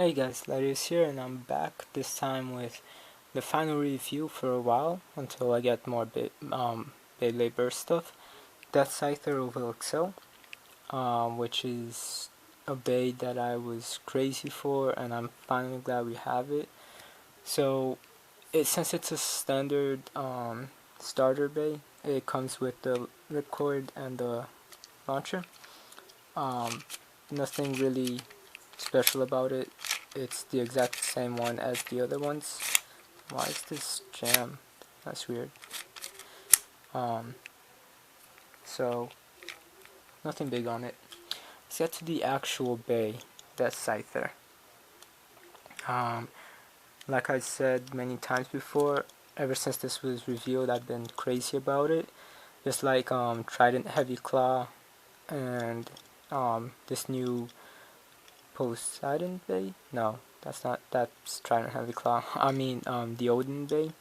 Hey guys, Larius here, and I'm back this time with the final review for a while until I get more Beyblade Burst stuff. deathscyther over accel, which is a bay that I was crazy for, and I'm finally glad we have it. So, since it's a standard starter bay, it comes with the ripcord and the launcher. Um, Nothing really special about it. It's the exact same one as the other ones. Why is this jam? That's weird. Um, so nothing big on it. Let's get to the actual bay, deathscyther. Um, like I said many times before, ever since this was revealed, I've been crazy about it. Just like Trident Heavy Claw and this new Poseidon Bay. No, that's Trident Heavy Claw. I mean the Odin Bay.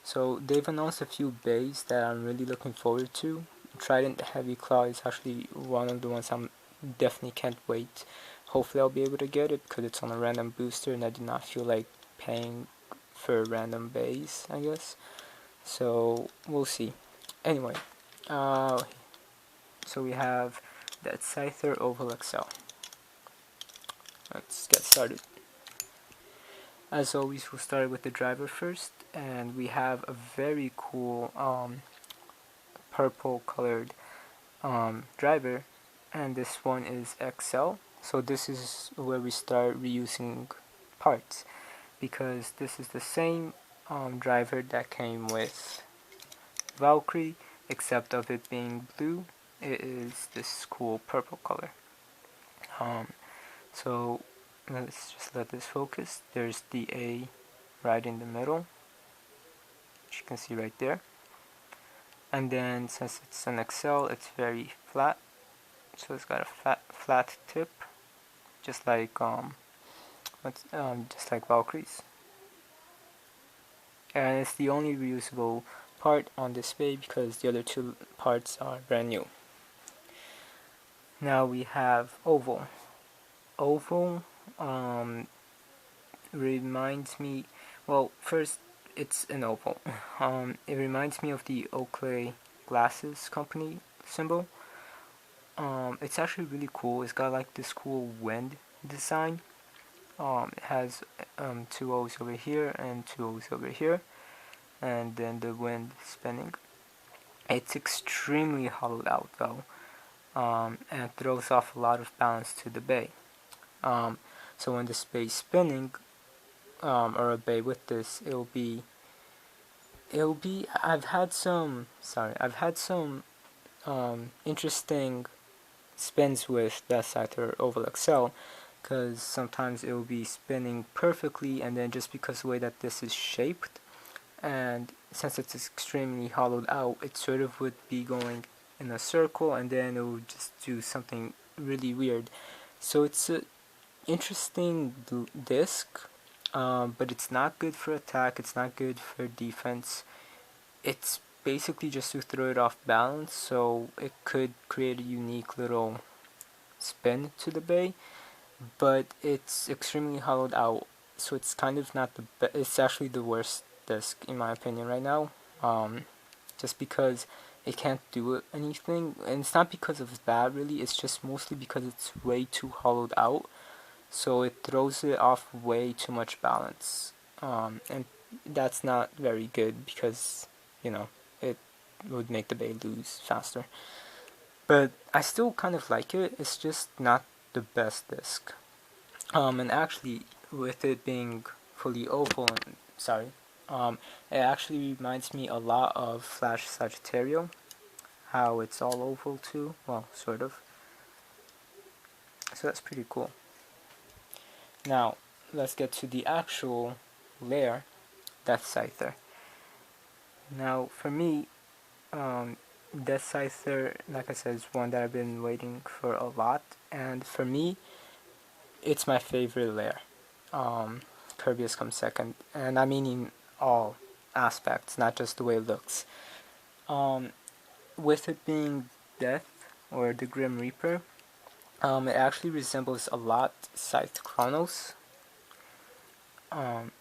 So they've announced a few bays that I'm really looking forward to. Trident Heavy Claw is actually one of the ones I'm definitely can't wait. Hopefully I'll be able to get it because it's on a random booster and I do not feel like paying for random bays, I guess. So we'll see. Anyway, uh, so we have that Scyther Oval Excel. Let's get started. As always, we'll start with the driver first, and we have a very cool purple colored driver, and this one is accel. So this is where we start reusing parts, because this is the same driver that came with Valkyrie, except of it being blue, it is this cool purple color. So let's just let this focus. There's the A right in the middle, which you can see right there. And then since it's an accel, it's very flat, so it's got a flat tip, just like Valkyrie's. And it's the only reusable part on this bay because the other two parts are brand new. Now we have oval. Oval reminds me. Well, first it's an oval. It reminds me of the Oakley Glasses Company symbol. It's actually really cool. It's got like this cool wind design. It has two O's over here and two O's over here, and then the wind spinning. It's extremely hollowed out though, and throws off a lot of balance to the bay. So when this bay is spinning, or a bay with this, it'll be. I've had some interesting spins with deathscyther oval accel, because sometimes it will be spinning perfectly, and then just because of the way that this is shaped, and since it's extremely hollowed out, it sort of would be going in a circle, and then it would just do something really weird. So it's an interesting disc, but it's not good for attack, it's not good for defense. It's basically just to throw it off balance, so it could create a unique little spin to the bay, but it's extremely hollowed out, so it's kind of not the best. It's actually the worst disc in my opinion right now, just because it can't do anything, and it's not because of that really, it's just mostly because it's way too hollowed out, so it throws it off way too much balance, and that's not very good because, you know, it would make the bay lose faster. But I still kind of like it, it's just not the best disc. And actually, with it being fully oval, it actually reminds me a lot of Flash Sagittario, how it's all oval too, well, sort of. So that's pretty cool. Now, let's get to the actual layer, deathscyther. Now, for me, deathscyther, like I said, is one that I've been waiting for a lot, and for me, it's my favorite layer. Kirby's comes second, and I mean in all aspects, not just the way it looks. With it being Death, or the Grim Reaper, it actually resembles a lot Scythe Chronos, um,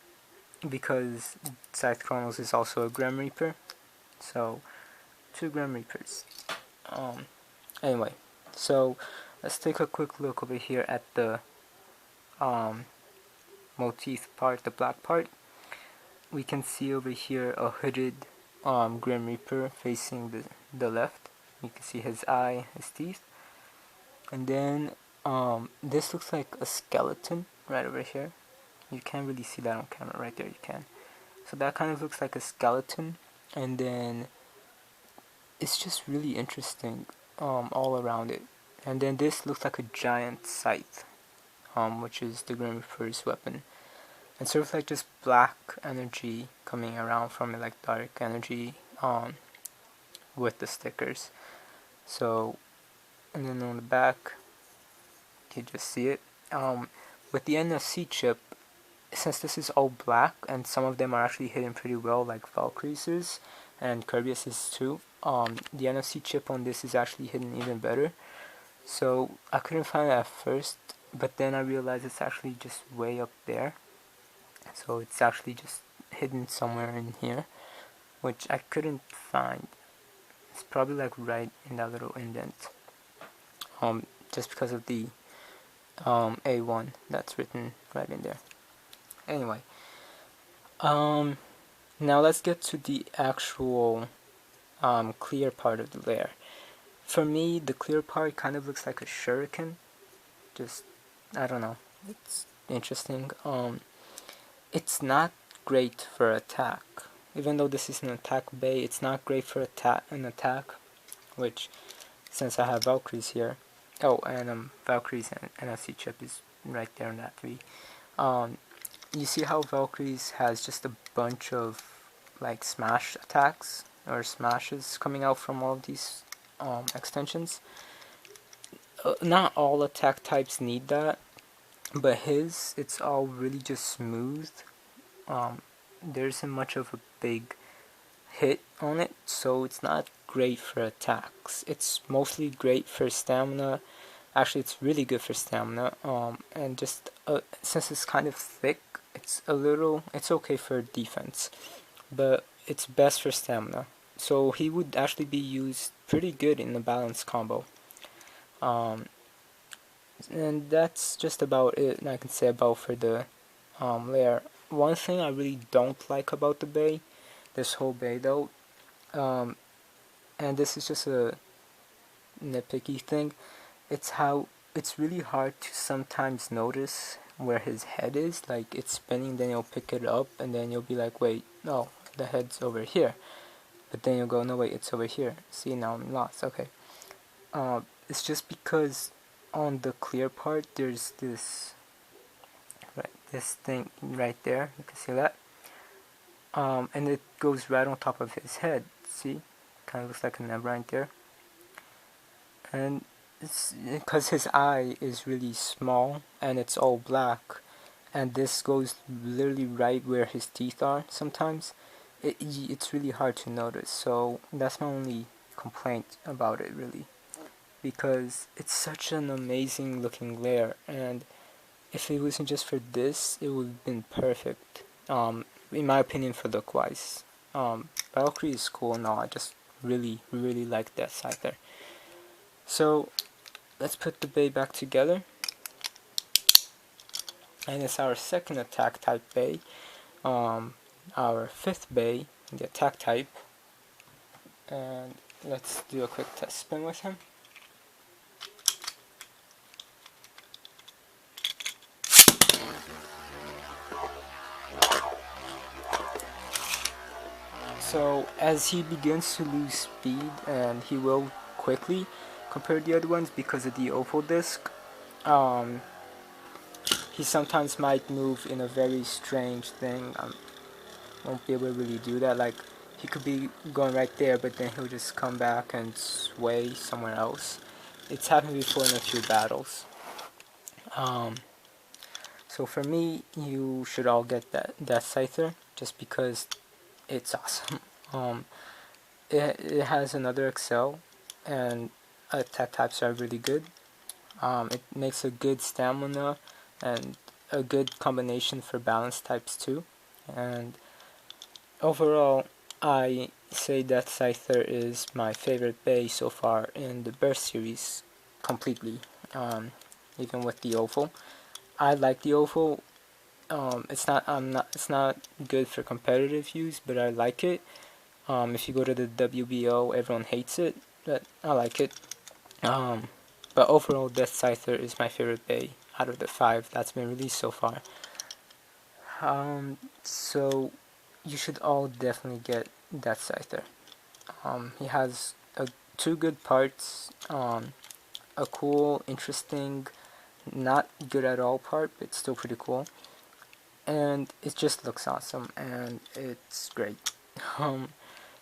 because Scythe Chronos is also a Grim Reaper, so 2 Grim Reapers. Anyway, so let's take a quick look over here at the motif part, the black part. We can see over here a hooded Grim Reaper facing the left. You can see his eye, his teeth. And then this looks like a skeleton right over here. You can't really see that on camera. Right there you can. So that kind of looks like a skeleton. And then it's just really interesting all around it. And then this looks like a giant scythe, which is the Grim Reaper's weapon. And sort of like just black energy coming around from it, like dark energy with the stickers. So, and then on the back, you just see it. With the NFC chip, since this is all black, and some of them are actually hidden pretty well, like Valkyrie's and Kirby's too, the NFC chip on this is actually hidden even better. So I couldn't find it at first, but then I realized it's actually just way up there. So it's actually just hidden somewhere in here, which I couldn't find. It's probably like right in that little indent, just because of the A1 that's written right in there. Anyway, now let's get to the actual clear part of the layer. For me, the clear part kind of looks like a shuriken. Just, I don't know, it's interesting. It's not great for attack. Even though this is an attack bay, it's not great for an attack, which, since I have Valkyries here, oh, and Valkyries and NFC chip is right there in that 3. You see how Valkyries has just a bunch of like smash attacks or smashes coming out from all of these extensions. Not all attack types need that, but his, it's all really just smooth. There isn't much of a big hit on it, so it's not great for attacks. It's mostly great for stamina. Actually, it's really good for stamina. And just since it's kind of thick, it's okay for defense, but it's best for stamina. So he would actually be used pretty good in the balance combo. And that's just about it I can say about for the layer. One thing I really don't like about the bay, this whole bay though, and this is just a nitpicky thing, it's how it's really hard to sometimes notice where his head is. Like, it's spinning, then you'll pick it up, and then you'll be like, wait, no, the head's over here. But then you'll go, no, wait, it's over here. See, now I'm lost. Okay. It's just because on the clear part, there's this thing right there. You can see that. And it goes right on top of his head. See? Kind of looks like a nub right there. And it's because his eye is really small and it's all black, and this goes literally right where his teeth are sometimes. It's really hard to notice, so that's my only complaint about it, really, because it's such an amazing looking layer, and if it wasn't just for this, it would have been perfect, in my opinion, for look wise. Valkyrie is cool and all, I just really like deathscyther. So let's put the bay back together, and it's our second attack type bay, our fifth bay, the attack type, and let's do a quick test spin with him. So as he begins to lose speed, and he will quickly compared to the other ones because of the oval disc, he sometimes might move in a very strange thing. Won't be able to really do that. Like, he could be going right there, but then he'll just come back and sway somewhere else. It's happened before in a few battles. So for me, you should all get that deathscyther just because it's awesome. It has another accel, and attack types are really good. It makes a good stamina, and a good combination for balance types too. And overall, I say deathscyther is my favorite bay so far in the burst series completely. Even with the oval, I like the oval. It's not good for competitive use, but I like it. If you go to the WBO, everyone hates it, but I like it. Um, but overall, deathscyther is my favorite bay out of the 5 that's been released so far. So you should all definitely get deathscyther. He has two good parts, a cool, interesting, not good at all part, but still pretty cool. And it just looks awesome, and it's great. Um,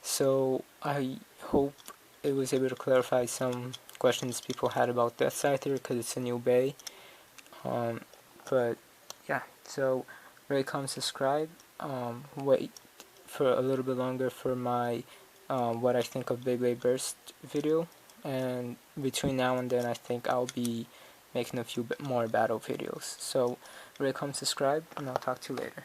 so I hope it was able to clarify some questions people had about deathscyther because it's a new bay. But yeah, so rate, comment, subscribe. Wait for a little bit longer for my what I think of Beyblade Burst video, and between now and then I think I'll be making a few more battle videos. So rate, comment, subscribe, and I'll talk to you later.